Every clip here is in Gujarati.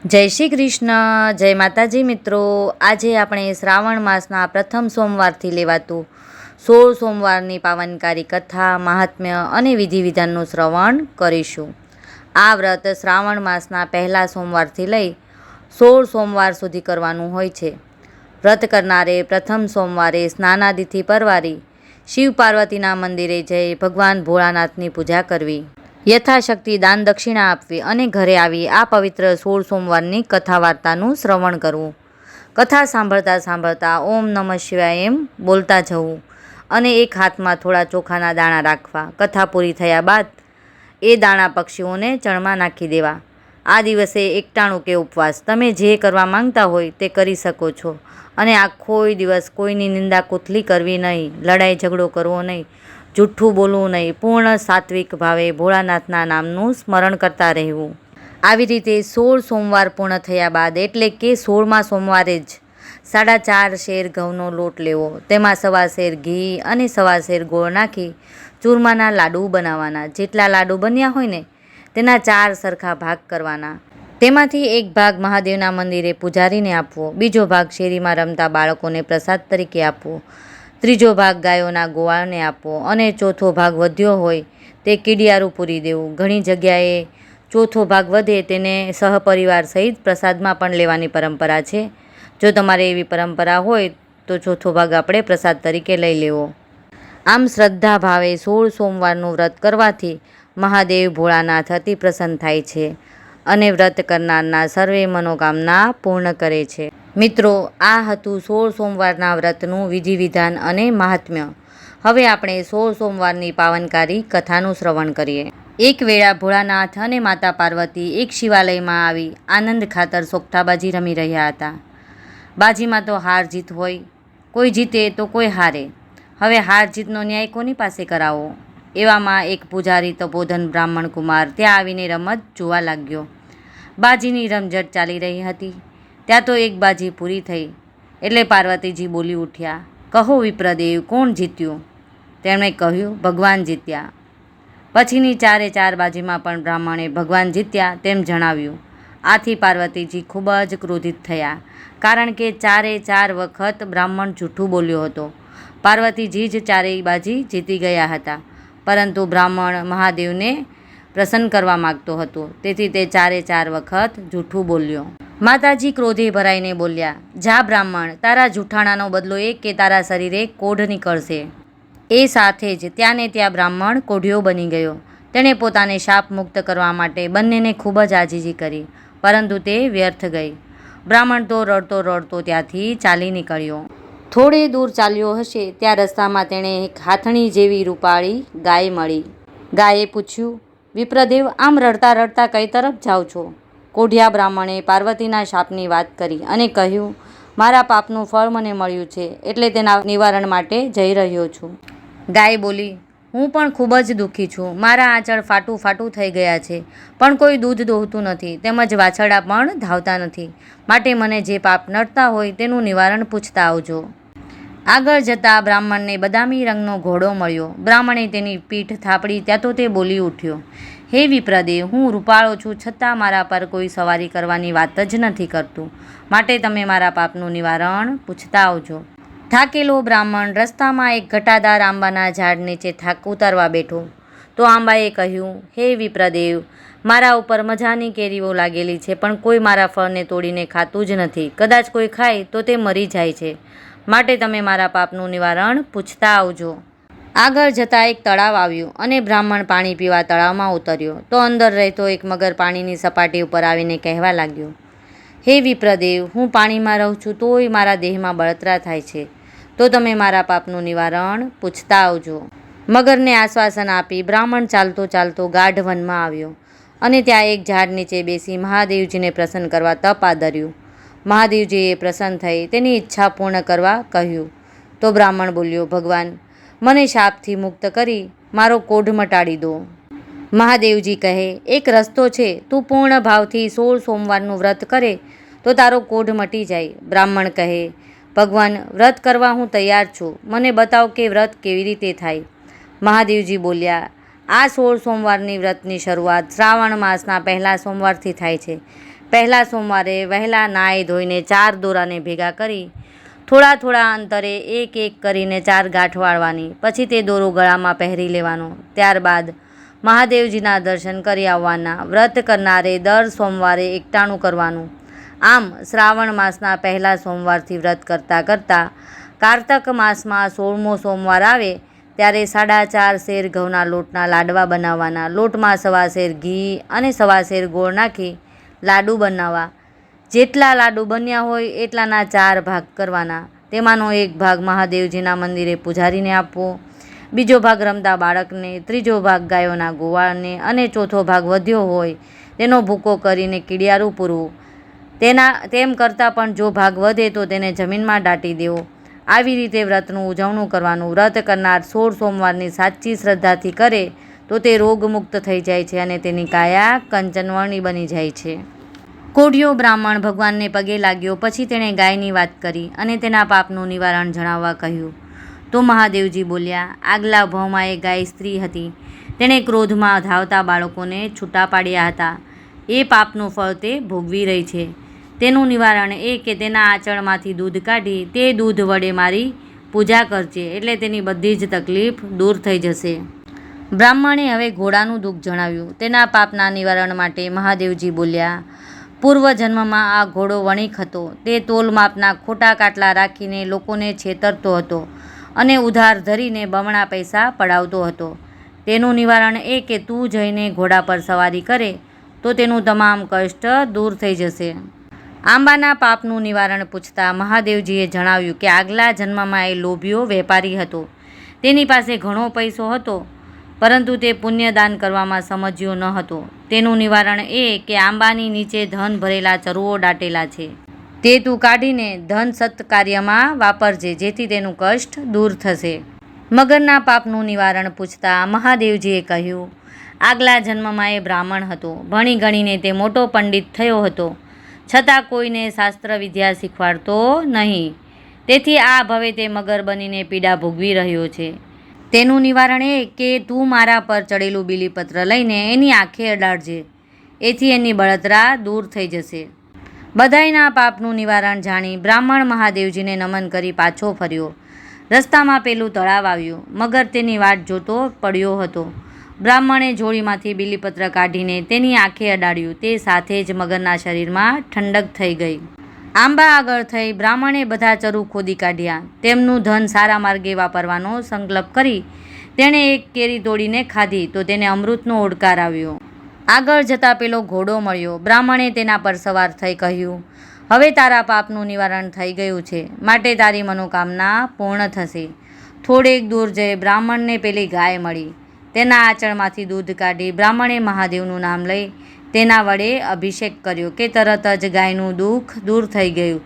જય શ્રી કૃષ્ણ, જય માતાજી મિત્રો. આજે આપણે શ્રાવણ માસના પ્રથમ સોમવારથી લેવાતું 16 સોમવારની પાવનકારી કથા, મહાત્મ્ય અને વિધિ વિધાનનું શ્રવણ કરીશું. આ વ્રત શ્રાવણ માસના પહેલા સોમવારથી લઈ 16 સોમવાર સુધી કરવાનું હોય છે. વ્રત કરનારે પ્રથમ સોમવારે સ્નાનાદિથી પરવારી શિવ પાર્વતીના મંદિરે જઈ ભગવાન ભોળાનાથની પૂજા કરવી, યથાશક્તિ દાન દક્ષિણા આપવી અને ઘરે આવી આ પવિત્ર 16 સોમવારની કથા વાર્તાનું શ્રવણ કરવું. કથા સાંભળતા સાંભળતા ઓમ નમઃ શિવાય એમ બોલતા જવું અને એક હાથમાં થોડા ચોખાના દાણા રાખવા. કથા પૂરી થયા બાદ એ દાણા પક્ષીઓને ચણમાં નાખી દેવા. આ દિવસે એકટાણું કે ઉપવાસ તમે જે કરવા માંગતા હોય તે કરી શકો છો અને આખો દિવસ કોઈની નિંદા કુથલી કરવી નહીં, લડાઈ ઝઘડો કરવો નહીં, જૂઠ્ઠું બોલવું નહીં, પૂર્ણ સાત્વિક ભાવે ભોળાનાથના નામનું સ્મરણ કરતા રહેવું. આવી રીતે 16 સોમવાર પૂર્ણ થયા બાદ એટલે કે 16મા સોમવારે જ 4.5 શેર ઘઉંનો લોટ લેવો, તેમાં 1.25 શેર ઘી અને 1.25 શેર ગોળ નાખી ચૂરમાના લાડુ બનાવવાના. જેટલા લાડુ બન્યા હોય ને તેના 4 સરખા ભાગ કરવાના. તેમાંથી એક ભાગ મહાદેવના મંદિરે પૂજારીને આપવો, બીજો ભાગ શેરીમાં રમતા બાળકોને પ્રસાદ તરીકે આપવો, ત્રીજો ભાગ ગાયોના ગોવાળને આપવો અને ચોથો ભાગ વધ્યો હોય તે કીડિયારું પૂરી દેવું. ઘણી જગ્યાએ ચોથો ભાગ વધે તેને સહપરિવાર સહિત પ્રસાદમાં પણ લેવાની પરંપરા છે. જો તમારે એવી પરંપરા હોય તો ચોથો ભાગ આપણે પ્રસાદ તરીકે લઈ લેવો. આમ શ્રદ્ધા ભાવે 16 સોમવારનું વ્રત કરવાથી મહાદેવ ભોળાનાથ અતિ પ્રસન્ન થાય છે અને વ્રત કરનારના સર્વે મનોકામના પૂર્ણ કરે છે. મિત્રો, આ હતું 16 સોમવારના વ્રતનું વિધિ વિધાન અને મહાત્મ્ય. હવે આપણે 16 સોમવારની પાવનકારી કથાનું શ્રવણ કરીએ. એક વેળા ભોળાનાથ અને માતા પાર્વતી એક શિવાલયમાં આવી આનંદ ખાતર સોગઠાબાજી રમી રહ્યા હતા. બાજીમાં તો હાર જીત હોય, કોઈ જીતે તો કોઈ હારે. હવે હાર જીતનો ન્યાય કોની પાસે કરાવો? એવામાં એક પૂજારી તપોધન બ્રાહ્મણ કુમાર ત્યાં આવીને રમત જોવા લાગ્યો. બાજીની રમઝટ ચાલી રહી હતી. ત્યાં તો એક બાજી પૂરી થઈ એટલે પાર્વતીજી બોલી ઉઠ્યા, કહો વિપ્રદેવ, કોણ જીત્યું? તેમણે કહ્યું, ભગવાન જીત્યા. પછીની 4 બાજીમાં પણ બ્રાહ્મણે ભગવાન જીત્યા તેમ જણાવ્યું. આથી પાર્વતીજી ખૂબ જ ક્રોધિત થયા, કારણ કે 4 વખત બ્રાહ્મણ જૂઠું બોલ્યો હતો. પાર્વતીજી જ 4 બાજી જીતી ગયા હતા, પરંતુ બ્રાહ્મણ મહાદેવને પ્રસન્ન કરવા માગતો હતો, તેથી તે 4 વખત જૂઠું બોલ્યો. માતાજી ક્રોધે ભરાઈને બોલ્યા, જા બ્રાહ્મણ, તારા જૂઠાણાનો બદલો એ કે તારા શરીરે કોઢ નીકળશે. એ સાથે જ ત્યાં ને ત્યાં બ્રાહ્મણ કોઢિયો બની ગયો. તેણે પોતાને શાપ મુક્ત કરવા માટે બંનેને ખૂબ જ આજીજી કરી, પરંતુ તે વ્યર્થ ગઈ. બ્રાહ્મણ તો રડતો રડતો ત્યાંથી ચાલી નીકળ્યો. થોડે દૂર ચાલ્યો હશે ત્યાં રસ્તામાં તેણે એક હાથણી જેવી રૂપાળી ગાય મળી. ગાયે પૂછ્યું, વિપ્રદેવ, આમ રડતા રડતા કઈ તરફ જાઓ છો? કોઢિયા બ્રાહ્મણે પાર્વતીના શાપની વાત કરી અને કહ્યું, મારા પાપનું ફળ મને મળ્યું છે એટલે તેના નિવારણ માટે જઈ રહ્યો છું. ગાય બોલી, હું પણ ખૂબ જ દુઃખી છું. મારા આંચળ ફાટું ફાટું થઈ ગયા છે, પણ કોઈ દૂધ દોહતું નથી, તેમજ વાછરડા પણ ધાવતા નથી. માટે મને જે પાપ નડતા હોય તેનું નિવારણ પૂછતા આવજો. આગળ જતાં બ્રાહ્મણને બદામી રંગનો ઘોડો મળ્યો. બ્રાહ્મણે તેની પીઠ થાપડી ત્યાં તો તે બોલી ઉઠ્યો, હે વિપ્રદેવ, હું રૂપાળો છું છતાં મારા પર કોઈ સવારી કરવાની વાત જ નથી કરતું. માટે તમે મારા પાપનું નિવારણ પૂછતા આવજો. થાકેલો બ્રાહ્મણ રસ્તામાં એક ઘટાદાર આંબાના ઝાડ નીચે થાક ઉતારવા બેઠો તો આંબાએ કહ્યું, હે વિપ્રદેવ, મારા ઉપર મજાની કેરીઓ લાગેલી છે, પણ કોઈ મારા ફળને તોડીને ખાતું જ નથી. કદાચ કોઈ ખાય તો તે મરી જાય છે. માટે તમે મારા પાપનું નિવારણ પૂછતા આવજો. આગળ જતાં એક તળાવ આવ્યું અને બ્રાહ્મણ પાણી પીવા તળાવમાં ઉતર્યો તો અંદર રહેતો એક મગર પાણીની સપાટી ઉપર આવીને કહેવા લાગ્યો, હે વિપ્રદેવ, હું પાણીમાં રહું છું તોય મારા દેહમાં બળતરા થાય છે, તો તમે મારા પાપનું નિવારણ પૂછતા આવજો. મગરને આશ્વાસન આપી બ્રાહ્મણ ચાલતો ચાલતો ગાઢ વનમાં આવ્યો અને ત્યાં એક ઝાડ નીચે બેસી મહાદેવજીને પ્રસન્ન કરવા તપ આદર્યું. મહાદેવજીએ પ્રસન્ન થઈ તેની ઈચ્છા પૂર્ણ કરવા કહ્યું. તો બ્રાહ્મણ બોલ્યો, ભગવાન, મને શાપથી મુક્ત કરી મારો કોઢ મટાડી દો. મહાદેવજી કહે, એક રસ્તો છે, તું પૂર્ણ ભાવથી 16 સોમવારનું વ્રત કરે તો તારો કોઢ મટી જાય. બ્રાહ્મણ કહે, ભગવાન, વ્રત કરવા હું તૈયાર છું, મને બતાવો કે વ્રત કેવી રીતે થાય. મહાદેવજી બોલ્યા, આ 16 સોમવારની વ્રતની શરૂઆત શ્રાવણ માસના પહેલા સોમવારથી થાય છે. પહેલા સોમવારે વહેલા નાહી ધોઈને 4 દોરાને ભેગા કરી થોડા થોડા અંતરે એક એક કરીને 4 ગાંઠ વાળવાની. પછી તે દોરો ગળામાં પહેરી લેવાનો. ત્યારબાદ મહાદેવજીના દર્શન કરી આવવાના. વ્રત કરનારે દર સોમવારે એકટાણું કરવાનું. આમ શ્રાવણ માસના પહેલા સોમવારથી વ્રત કરતાં કરતાં કારતક માસમાં 16મો સોમવાર આવે ત્યારે 4.5 શેર ઘઉંના લોટના લાડવા બનાવવાના. લોટમાં 1.25 શેર ઘી અને 1.25 શેર ગોળ નાખી લાડુ બનાવવા. જેટલા લાડુ બન્યા હોય એટલાના 4 ભાગ કરવાના. તેમાંનો એક ભાગ મહાદેવજીના મંદિરે પૂજારીને આપવો, બીજો ભાગ રમતા બાળકને, ત્રીજો ભાગ ગાયોના ગોવાળને અને ચોથો ભાગ વધ્યો હોય તેનો ભૂકો કરીને કીડિયારું પૂરવું. તેમ કરતાં પણ જો ભાગ વધે તો તેને જમીનમાં દાટી દેવો. આવી રીતે વ્રતનું ઉજવણું કરવાનું. વ્રત કરનાર 16 સોમવારની સાચી શ્રદ્ધાથી કરે તો તે રોગમુક્ત થઈ જાય છે અને તેની કાયા કંચનવર્ણી બની જાય છે. કોઢિયો બ્રાહ્મણ ભગવાનને પગે લાગ્યો. પછી તેણે ગાયની વાત કરી અને તેના પાપનું નિવારણ જણાવવા કહ્યું. તો મહાદેવજી બોલ્યા, આગલા ભાવમાં એક ગાય સ્ત્રી હતી. તેણે ક્રોધમાં ધાવતા બાળકોને છૂટા પાડ્યા હતા. એ પાપનું ફળ તે ભોગવી રહી છે. તેનું નિવારણ એ કે તેના આંચળમાંથી દૂધ કાઢી તે દૂધ વડે મારી પૂજા કરજે, એટલે તેની બધી જ તકલીફ દૂર થઈ જશે. બ્રાહ્મણે હવે ઘોડાનું દુઃખ જણાવ્યું. તેના પાપના નિવારણ માટે મહાદેવજી બોલ્યા, પૂર્વજન્મમાં આ ઘોડો વણિક હતો. તે તોલ માપના ખોટા કાટલા રાખીને લોકોને છેતરતો હતો અને ઉધાર ધરીને બમણા પૈસા પડાવતો હતો. તેનું નિવારણ એ કે તું જઈને ઘોડા પર સવારી કરે તો તેનું તમામ કષ્ટ દૂર થઈ જશે. આંબાના પાપનું નિવારણ પૂછતા મહાદેવજીએ જણાવ્યું કે આગલા જન્મમાં એ લોભીઓ વેપારી હતો. તેની પાસે ઘણો પૈસો હતો, પરંતુ તે પુણ્યદાન કરવામાં સમજ્યો ન હતો. તેનું નિવારણ એ કે આંબાની નીચે ધન ભરેલા ચરુઓ દાટેલા છે, તે તું કાઢીને ધન સત્કાર્યમાં વાપરજે, જેથી તેનું કષ્ટ દૂર થશે. મગરના પાપનું નિવારણ પૂછતા મહાદેવજીએ કહ્યું, આગલા જન્મમાં એ બ્રાહ્મણ હતો. ભણી ગણીને તે મોટો પંડિત થયો હતો, છતાં કોઈને શાસ્ત્ર વિદ્યા શીખવાડતો નહીં. તેથી આ ભવે તે મગર બનીને પીડા ભોગવી રહ્યો છે. તેનું નિવારણ એ કે તું મારા પર ચડેલું બીલીપત્ર લઈને એની આંખે અડાડજે, એથી એની બળતરા દૂર થઈ જશે. બધાયના પાપનું નિવારણ જાણી બ્રાહ્મણ મહાદેવજીને નમન કરી પાછો ફર્યો. રસ્તામાં પેલું તળાવ આવ્યું. મગર તેની વાટ જોતો પડ્યો હતો. બ્રાહ્મણે જોડીમાંથી બીલીપત્ર કાઢીને તેની આંખે અડાડ્યું. તે સાથે જ મગરના શરીરમાં ઠંડક થઈ ગઈ. આંબા આગળ થઈ બ્રાહ્મણે બધા ચરુ ખોદી કાઢ્યા. તેમનું ધન સારા માર્ગે વાપરવાનો સંકલ્પ કરી તેણે એક કેરી તોડીને ખાધી તો તેને અમૃતનો ઓડકાર આવ્યો. આગળ જતાં પેલો ઘોડો મળ્યો. બ્રાહ્મણે તેના પર સવાર થઈ કહ્યું, હવે તારા પાપનું નિવારણ થઈ ગયું છે, માટે તારી મનોકામના પૂર્ણ થશે. થોડેક દૂર જઈ બ્રાહ્મણને પેલી ગાય મળી. તેના આંચળમાંથી દૂધ કાઢી બ્રાહ્મણે મહાદેવનું નામ લઈ તેના વડે અભિષેક કર્યો કે તરત જ ગાયનું દુઃખ દૂર થઈ ગયું.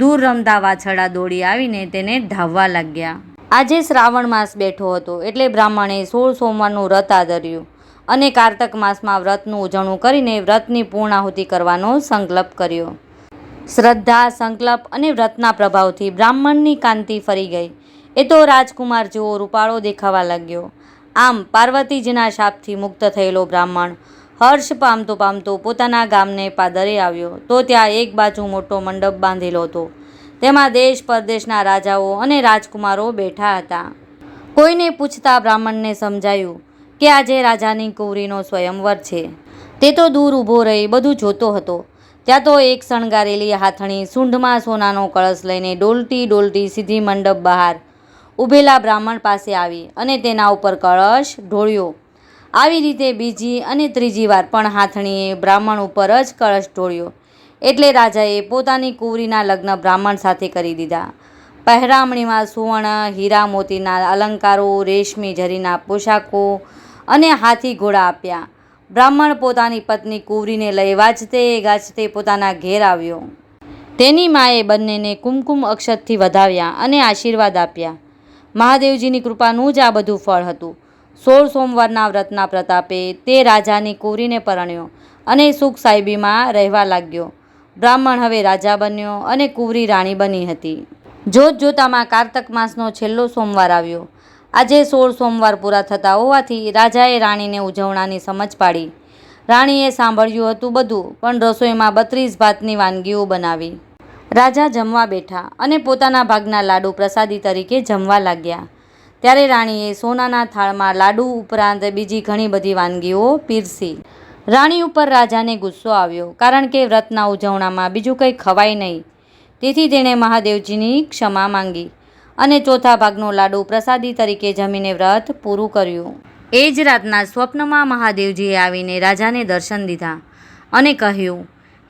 દૂર રમતા વાછરડા દોડી આવીને તેને ધાવવા લાગ્યા. આજે શ્રાવણ માસ બેઠો હતો એટલે બ્રાહ્મણે 16 સોમવારનું વ્રત આદર્યું અને કારતક માસમાં વ્રતનું ઉજવણું કરીને વ્રતની પૂર્ણાહુતિ કરવાનો સંકલ્પ કર્યો. શ્રદ્ધા, સંકલ્પ અને વ્રતના પ્રભાવથી બ્રાહ્મણની કાંતિ ફરી ગઈ. એ તો રાજકુમાર જેવો રૂપાળો દેખાવા લાગ્યો. આમ પાર્વતીજીના શાપથી મુક્ત થયેલો બ્રાહ્મણ હર્ષ પામતો પામતો પોતાના ગામને પાદરે આવ્યો તો ત્યાં એક બાજુ મોટો મંડપ બાંધેલો હતો. તેમાં દેશ પરદેશના રાજાઓ અને રાજકુમારો બેઠા હતા. કોઈને પૂછતા બ્રાહ્મણને સમજાયું કે આજે રાજાની કુંવરીનો સ્વયંવર છે. તે તો દૂર ઊભો રહી બધું જોતો હતો. ત્યાં તો એક શણગારેલી હાથણી સૂંઢમાં સોનાનો કળશ લઈને ડોલતી ડોલતી સીધી મંડપ બહાર ઊભેલા બ્રાહ્મણ પાસે આવી અને તેના ઉપર કળશ ઢોળ્યો. આવી રીતે બીજી અને ત્રીજી વાર પણ હાથણીએ બ્રાહ્મણ ઉપર જ કળશ ઢોળ્યો. એટલે રાજાએ પોતાની કુંવરીના લગ્ન બ્રાહ્મણ સાથે કરી દીધા. પહેરામણીમાં સુવર્ણ, હીરા મોતીના અલંકારો, રેશમી જરીના પોશાકો અને હાથી ઘોડા આપ્યા. બ્રાહ્મણ પોતાની પત્ની કુંવરીને લઈ વાજતે ગાજતે પોતાના ઘેર આવ્યો. તેની માએ બંનેને કુમકુમ અક્ષતથી વધાવ્યા અને આશીર્વાદ આપ્યા. મહાદેવજીની કૃપાનું જ આ બધું ફળ હતું. 16 સોમવારના વ્રતના પ્રતાપે તે રાજાની કુંવરીને પરણ્યો અને સુખ સાહેબીમાં રહેવા લાગ્યો. બ્રાહ્મણ હવે રાજા બન્યો અને કુંવરી રાણી બની હતી. જોત જોતામાં કારતક માસનો છેલ્લો સોમવાર આવ્યો. આજે 16 સોમવાર પૂરા થતા હોવાથી રાજાએ રાણીને ઉજવણાની સમજ પાડી. રાણીએ સાંભળ્યું હતું બધું, પણ રસોઈમાં 32 ભાતની વાનગીઓ બનાવી. રાજા જમવા બેઠા અને પોતાના ભાગના લાડુ પ્રસાદી તરીકે જમવા લાગ્યા. ત્યારે રાણીએ સોનાના થાળમાં લાડુ ઉપરાંત બીજી ઘણી બધી વાનગીઓ પીરસી. રાણી ઉપર રાજાને ગુસ્સો આવ્યો, કારણ કે વ્રતના ઉજવણામાં બીજું કંઈ ખવાય નહીં. તેથી તેણે મહાદેવજીની ક્ષમા માંગી અને ચોથા ભાગનો લાડુ પ્રસાદી તરીકે જમીને વ્રત પૂરું કર્યું. એ જ રાતના સ્વપ્નમાં મહાદેવજીએ આવીને રાજાને દર્શન દીધા અને કહ્યું,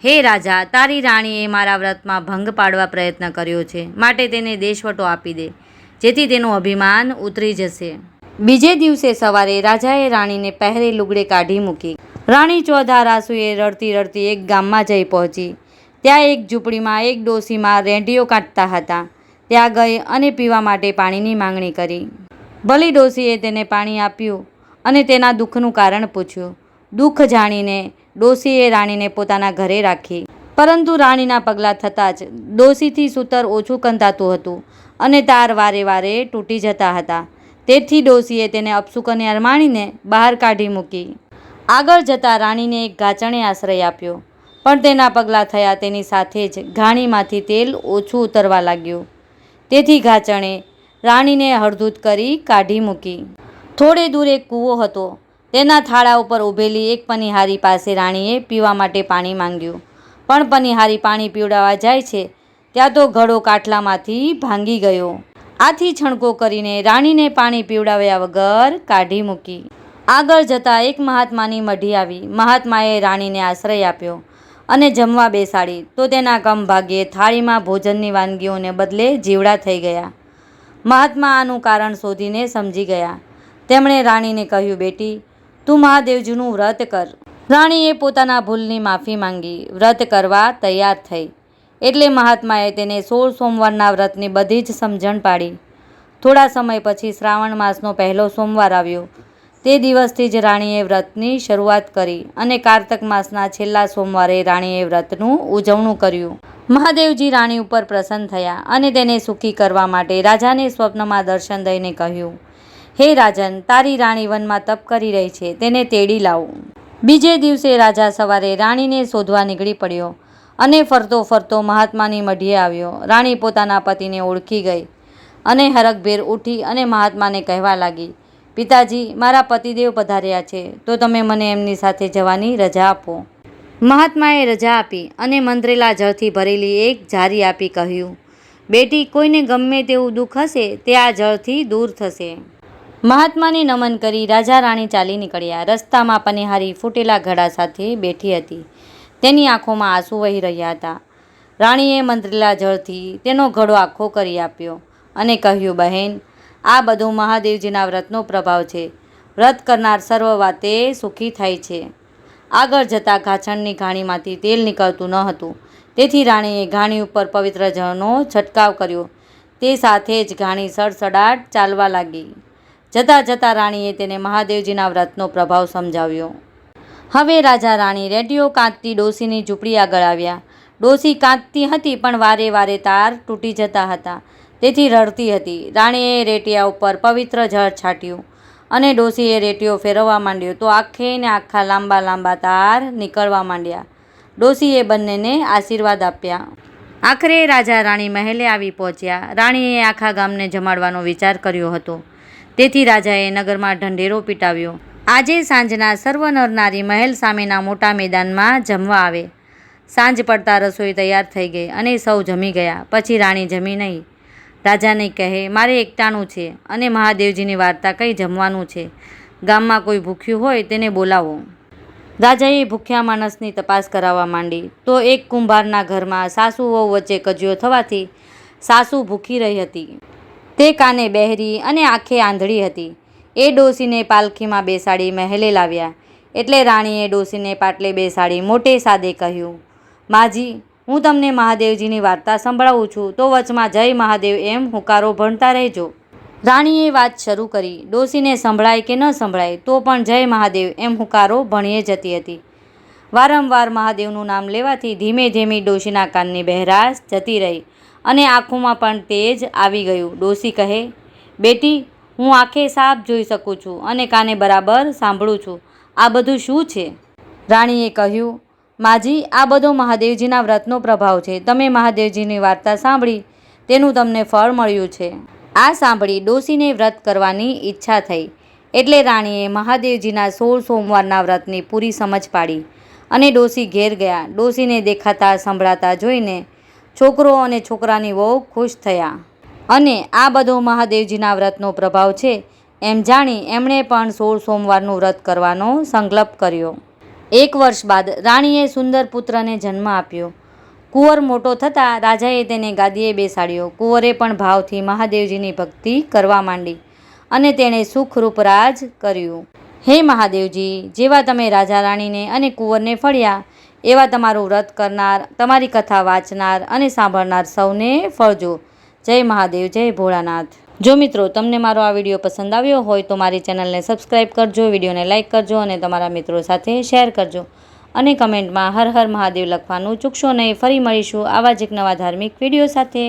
હે રાજા, તારી રાણીએ મારા વ્રતમાં ભંગ પાડવા પ્રયત્ન કર્યો છે, માટે તેને દેશવટો આપી દે, જેથી તેનું અભિમાન ઉતરી જશે. બીજે દિવસે સવારે રાજાએ રાણીને પહેરે લુગડે કાઢી મૂકી. રાણી ચોધાર આંસુએ રડતી રડતી એક ગામમાં જઈ પહોંચી. ત્યાં એક ઝૂંપડીમાં એક ડોશીમાં રેંટીઓ કાઢતા હતા. ત્યાં ગઈ અને પીવા માટે પાણીની માંગણી કરી. ભલી ડોશીએ તેને પાણી આપ્યું અને તેના દુઃખનું કારણ પૂછ્યું. દુઃખ જાણીને ડોશીએ રાણીને પોતાના ઘરે રાખી. પરંતુ રાણીના પગલાં થતાં જ ડોશીથી સૂતર ઓછું કંતાતું હતું અને તાર વારે વારે તૂટી જતા હતા. તેથી ડોશીએ તેને અપશુકન માનીને બહાર કાઢી મૂકી. આગળ જતાં રાણીને એક ઘાચણે આશ્રય આપ્યો, પણ તેના પગલાં થયા તેની સાથે જ ઘાણીમાંથી તેલ ઓછું ઉતરવા લાગ્યું. તેથી ઘાચણે રાણીને હળધૂત કરી કાઢી મૂકી. થોડે દૂર એક કૂવો હતો. તેના થાળા ઉપર ઊભેલી એક પનિહારી પાસે રાણીએ પીવા માટે પાણી માંગ્યું, પણ પનિહારી પાણી પીવડાવવા જાય છે ત્યાં તો ઘડો કાટલામાંથી ભાંગી ગયો. આથી છણકો કરીને રાણીને પાણી પીવડાવ્યા વગર કાઢી મૂકી. આગળ જતાં એક મહાત્માની મઢી આવી. મહાત્માએ રાણીને આશ્રય આપ્યો અને જમવા બેસાડી, તો તેના કમ ભાગ્યે થાળીમાં ભોજનની વાનગીઓને બદલે જીવડા થઈ ગયા. મહાત્મા આનું કારણ શોધીને સમજી ગયા. તેમણે રાણીને કહ્યું, બેટી, તું મહાદેવજીનું વ્રત કર. રાણીએ પોતાના ભૂલની માફી માંગી. વ્રત કરવા તૈયાર થઈ. એટલે મહાત્માએ તેને 16 સોમવારના વ્રતની બધી જ સમજણ પાડી. થોડા સમય પછી શ્રાવણ માસનો પહેલો સોમવાર આવ્યો. તે દિવસથી જ રાણીએ વ્રતની શરૂઆત કરી અને કારતક માસના છેલ્લા સોમવારે રાણીએ વ્રતનું ઉજવણું કર્યું. મહાદેવજી રાણી ઉપર પ્રસન્ન થયા અને તેને સુખી કરવા માટે રાજાને સ્વપ્નમાં દર્શન દઈને કહ્યું, હે રાજન, તારી રાણી વનમાં તપ કરી રહી છે, તેને તેડી લાવો. બીજે દિવસે રાજા સવારે રાણીને શોધવા નીકળી પડ્યો અને ફરતો ફરતો મહાત્માની મઢીએ આવ્યો. રાણી પોતાના પતિને ઓળખી ગઈ અને હરખભેર ઉઠી અને મહાત્માને કહેવા લાગી, પિતાજી, મારા પતિદેવ પધાર્યા છે, તો તમે મને એમની સાથે જવાની રજા આપો. મહાત્માએ રજા આપી અને મંત્રેલા જળથી ભરેલી એક જારી આપી કહ્યું, બેટી, કોઈને ગમે તેવું દુઃખ હશે તે આ જળથી દૂર થશે. મહાત્માને નમન કરી રાજા રાણી ચાલી નીકળ્યા. રસ્તામાં પનિહારી ફૂટેલા ઘડા સાથે બેઠી હતી. તેની આંખોમાં આંસુ વહી રહ્યા હતા. રાણીએ મંત્રેલા જળથી તેનો ઘડો આખો કરી આપ્યો અને કહ્યું, બહેન, આ બધું મહાદેવજીના વ્રતનો પ્રભાવ છે. વ્રત કરનાર સર્વ વાતે સુખી થાય છે. આગળ જતાં ઘાસણની ઘાણીમાંથી તેલ નીકળતું ન હતું. તેથી રાણીએ ઘાણી ઉપર પવિત્ર જળનો છંટકાવ કર્યો. તે સાથે જ ઘાણી સડસડાટ ચાલવા લાગી. જતાં જતાં રાણીએ તેને મહાદેવજીના વ્રતનો પ્રભાવ સમજાવ્યો. હવે રાજા રાણી રેંટીઓ કાંતતી ડોશીની ઝૂંપડી આગળ આવ્યા. ડોશી કાંતતી હતી, પણ વારે વારે તાર તૂટી જતા હતા. તેથી રડતી હતી. રાણીએ રેંટિયા ઉપર પવિત્ર જળ છાંટ્યું અને ડોશીએ રેંટીઓ ફેરવવા માંડ્યો તો આખે ને આખા લાંબા લાંબા તાર નીકળવા માંડ્યા. ડોશીએ બંનેને આશીર્વાદ આપ્યા. આખરે રાજા રાણી મહેલે આવી પહોંચ્યા. રાણીએ આખા ગામને જમાડવાનો વિચાર કર્યો હતો. તેથી રાજાએ નગરમાં ઢંઢેરો પીટાવ્યો, આજે સાંજના સર્વ નર નારી મહેલ સામેના મોટા મેદાનમાં જમવા આવે. સાંજ પડતા રસોઈ તૈયાર થઈ ગઈ અને સૌ જમી ગયા. પછી રાણી જમી નહીં. રાજાને કહે, મારે એકટાણું છે અને મહાદેવજીની વાર્તા કંઈ જમવાનું છે. ગામમાં કોઈ ભૂખ્યું હોય તેને બોલાવો. રાજાએ ભૂખ્યા માણસની તપાસ કરાવવા માંડી. તો એક કુંભારના ઘરમાં સાસુ વહુ વચ્ચે કજિયો થવાથી સાસુ ભૂખી રહી હતી. તે કાને બહેરી અને આંખે આંધળી હતી. એ ડોશીને પાલખીમાં બેસાડી મહેલે લાવ્યા. એટલે રાણીએ ડોશીને પાટલે બેસાડી મોટે સાદે કહ્યું, માજી, હું તમને મહાદેવજીની વાર્તા સંભળાવું છું, તો વચમાં જય મહાદેવ એમ હુંકારો ભણતા રહેજો. રાણીએ વાત શરૂ કરી. ડોશીને સંભળાય કે ન સંભળાય તો પણ જય મહાદેવ એમ હુંકારો ભણીએ જતી હતી. વારંવાર મહાદેવનું નામ લેવાથી ધીમે ધીમે ડોશીના કાનની બહેરાશ જતી રહી અને આંખોમાં પણ તેજ આવી ગયું. ડોશી કહે, બેટી, હું આંખે સાફ જોઈ શકું છું અને કાને બરાબર સાંભળું છું. આ બધું શું છે? રાણીએ કહ્યું, માજી, આ બધો મહાદેવજીના વ્રતનો પ્રભાવ છે. તમે મહાદેવજીની વાર્તા સાંભળી, તેનું તમને ફળ મળ્યું છે. આ સાંભળી ડોશીને વ્રત કરવાની ઈચ્છા થઈ. એટલે રાણીએ મહાદેવજીના 16 સોમવારના વ્રતની પૂરી સમજ પાડી અને ડોશી ઘેર ગયા. ડોશીને દેખાતા સંભળાતા જોઈને છોકરો અને છોકરાની વહુ ખુશ થયા અને આ બધો મહાદેવજીના વ્રતનો પ્રભાવ છે એમ જાણી એમણે પણ 16 સોમવારનું વ્રત કરવાનો સંકલ્પ કર્યો. 1 વર્ષ બાદ રાણીએ સુંદર પુત્રને જન્મ આપ્યો. કુંવર મોટો થતાં રાજાએ તેને ગાદીએ બેસાડ્યો. કુંવરે પણ ભાવથી મહાદેવજીની ભક્તિ કરવા માંડી અને તેણે સુખરૂપ રાજ કર્યું. હે મહાદેવજી, જેવા તમે રાજા રાણીને અને કુંવરને ફળ્યા, એવા તમારું વ્રત કરનાર, તમારી કથા વાંચનાર અને સાંભળનાર સૌને ફળજો. જય મહાદેવ, જય ભોળાનાથ. જો મિત્રો તમને મારો આ વિડીયો પસંદ આવ્યો હોય તો મારી ચેનલને સબસ્ક્રાઈબ કરજો, વિડીયોને લાઇક કરજો અને તમારા મિત્રો સાથે શેર કરજો અને કમેન્ટમાં હર હર મહાદેવ લખવાનું ચૂકશો નહીં. ફરી મળીશું આવા જ એક નવા ધાર્મિક વિડીયો સાથે.